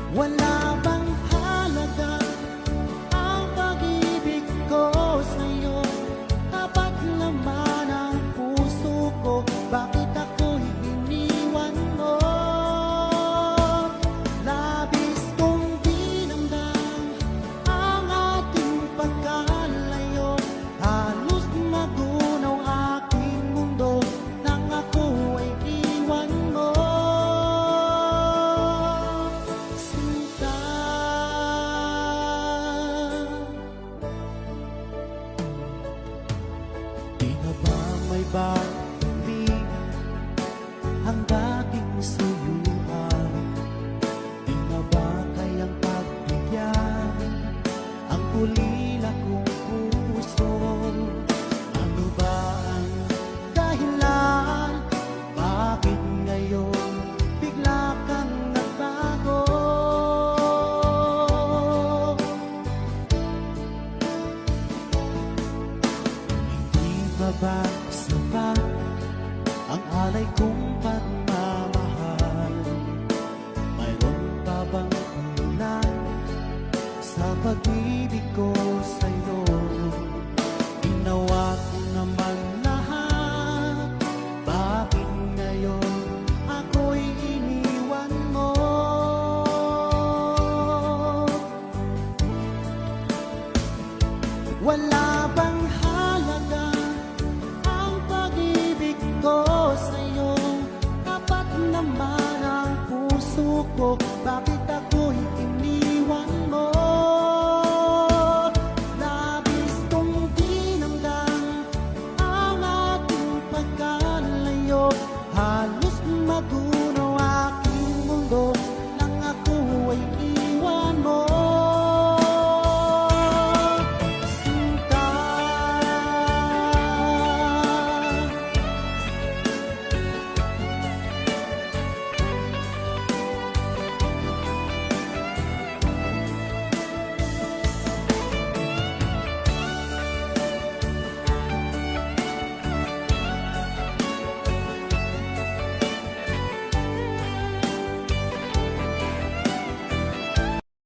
Wala bang halaga ang pag-ibig ko sa'yo? Tapat naman ang puso ko, bakit ako'y iniwan mo? Labis kong dinamdam ang ating pagkalayo, halos magunaw aking mundo nang ako ay iwan mo. Sinta, di na ba may balik ang dating suyuan? Di na ba kayang pagbigyan ang ulila kong puso? Ano ba ang dahilan? Bakit ngayon bigla kang nagbago? Hindi pa ba sapat ang alay kong pagmamahal? Mayroon pa bang ulan sa pag-ibig ko sa'yo? Ginawa ko naman lahat, bakit ngayon ako'y iniwan mo? Wala bang halaga ang pag-ibig ko sa'yo? Tapat naman ang puso ko, bakit